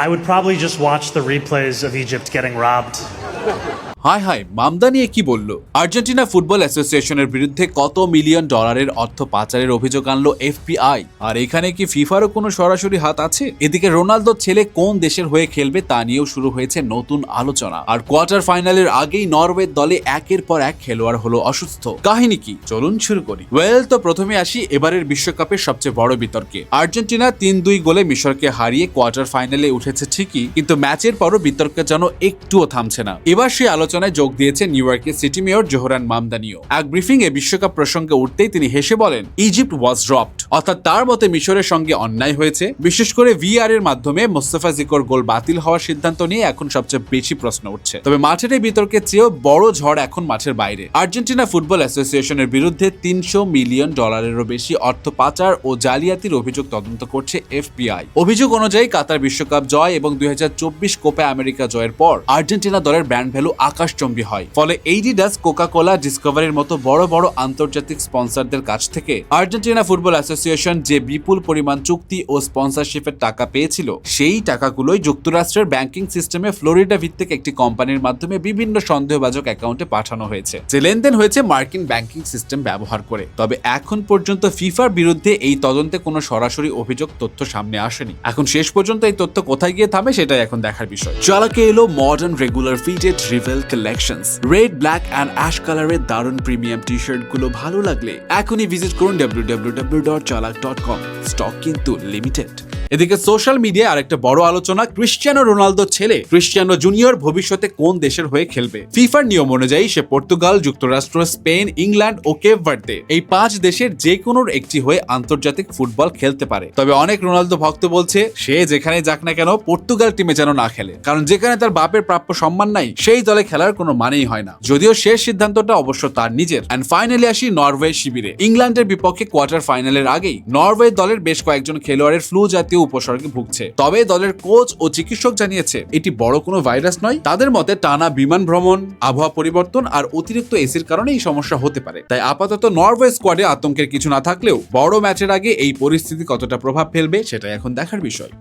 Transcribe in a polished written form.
I would probably just watch the replays of Egypt getting robbed. হায় হায়, মামদা নিয়ে কি বলল? Argentina football অ্যাসোসিয়েশনের বিরুদ্ধে কত মিলিয়ন ডলারের অর্থ পাচারের অভিযোগ আনলো এফবিআই। আর এখানে কি ফিফারও কোনো সরাসরি হাত আছে? এদিকে রোনালদোর ছেলে কোন দেশের হয়ে খেলবে তা নিয়েও শুরু হয়েছে নতুন আলোচনা। আর কোয়ার্টার ফাইনালের আগেই নরওয়ের দলে একের পর এক খেলোয়াড় হলো অসুস্থ। কাহিনী কি, চলুন শুরু করি। তো প্রথমে আসি এবারের বিশ্বকাপের সবচেয়ে বড় বিতর্কে। আর্জেন্টিনা 3-2 গোলে মিশরকে হারিয়ে কোয়ার্টার ফাইনালে উঠেছে ঠিকই, কিন্তু ম্যাচের পরও বিতর্ক যেন একটুও থামছে না। এবার সেই আলোচনায় যোগ দিয়েছে নিউ ইয়র্কের সিটি মেয়র জোহরান মামদানিও। এক ব্রিফিং এ বিশ্বকাপ প্রসঙ্গে উঠতেই তিনি হেসে বলেন, ইজিপ্ট ওয়াজ ড্রপড, অর্থাৎ তার মতে মিশরের সঙ্গে অন্যায় হয়েছে। বিশেষ করে ভিআর এর মাধ্যমে মোস্তফা জিকোর গোল বাতিল হওয়ার সিদ্ধান্ত নিয়ে এখন সবচেয়ে বেশি প্রশ্ন উঠছে। তবে মাঠের এই বিতর্কের চেয়েও বড় ঝড় এখন মাঠের বাইরে। আর্জেন্টিনা ফুটবল অ্যাসোসিয়েশনের বিরুদ্ধে $300 মিলিয়ন বেশি অর্থ পাচার ও জালিয়াতির অভিযোগ তদন্ত করছে এফবিআই। অভিযোগ অনুযায়ী কাতার বিশ্বকাপ জয় এবং 2024 কোপা আমেরিকা জয়ের পর আর্জেন্টিনা দলের ব্র্যান্ড ভ্যালু আকাশচম্বী হয়। ফলে এডিডাস, কোকা-কোলা, ডিসকভারির মতো বড় বড় আন্তর্জাতিক স্পন্সরদের কাছ থেকে আর্জেন্টিনা ফুটবল অ্যাসোসিয়েশন যে বিপুল পরিমাণ চুক্তি ও স্পন্সরশিপের টাকা পেয়েছিল, সেই টাকাগুলোই যুক্তরাষ্ট্রের ব্যাংকিং সিস্টেমে ফ্লোরিডা ভিত্তিক একটি কোম্পানির মাধ্যমে বিভিন্ন সন্দেহভাজন অ্যাকাউন্টে পাঠানো হয়েছে, যে লেনদেন হয়েছে মার্কিন ব্যাংকিং সিস্টেম ব্যবহার করে। তবে এখন পর্যন্ত ফিফার বিরুদ্ধে এই তদন্তে কোনো সরাসরি অভিযোগ তথ্য সামনে আসেনি। এখন শেষ পর্যন্ত এই তথ্য কোথায় গিয়ে থামে সেটাই এখন দেখার বিষয়। চালাকে এলো modern regular fitted reveal collections. Red, black and ash কালারের দারুণ প্রিমিয়াম টি শার্ট গুলো ভালো লাগলে এখনই ভিজিট করুন www.chalak.com। স্টক কিন্তু লিমিটেড। এদিকে সোশ্যাল মিডিয়ায় আরেকটা বড় আলোচনা, ক্রিশ্চিয়ানো রোনালদোর ছেলে ক্রিশ্চিয়ানো জুনিয়র ভবিষ্যতে কোন দেশের হয়ে খেলবে। ফিফার নিয়ম অনুযায়ী সে পর্তুগাল, যুক্তরাষ্ট্র, স্পেন, ইংল্যান্ড ও কেপ ভার্দে এই 5 দেশের যে কোনো একটি হয়ে আন্তর্জাতিক ফুটবল খেলতে পারে। তবে অনেক রোনালদো ভক্ত বলছে সে যেখানে যাক না কেন পর্তুগাল টিমে যেন না খেলে, কারণ যেখানে তার বাপের প্রাপ্য সম্মান নাই সেই দলে খেলার কোনো মানেই হয় না। যদিও শেষ সিদ্ধান্তটা অবশ্য তার নিজের। এন্ড ফাইনালি আসি নরওয়ে শিবিরে। ইংল্যান্ডের বিপক্ষে কোয়ার্টার ফাইনালের আগেই নরওয়ে দলের বেশ কয়েকজন খেলোয়াড়ের ফ্লু জাতীয় উপসর্গে ভুগছে। তবে দলের কোচ ও চিকিৎসক জানিয়েছে এটি বড় কোনো ভাইরাস নয়। তাদের মতে টানা বিমান ভ্রমণ, আবহাওয়া পরিবর্তন আর অতিরিক্ত এসির কারণে এই সমস্যা হতে পারে। তাই আপাতত নরওয়ে স্কোয়াডে আতঙ্কের কিছু না থাকলেও বড় ম্যাচের আগে এই পরিস্থিতি কতটা প্রভাব ফেলবে সেটাই এখন দেখার বিষয়।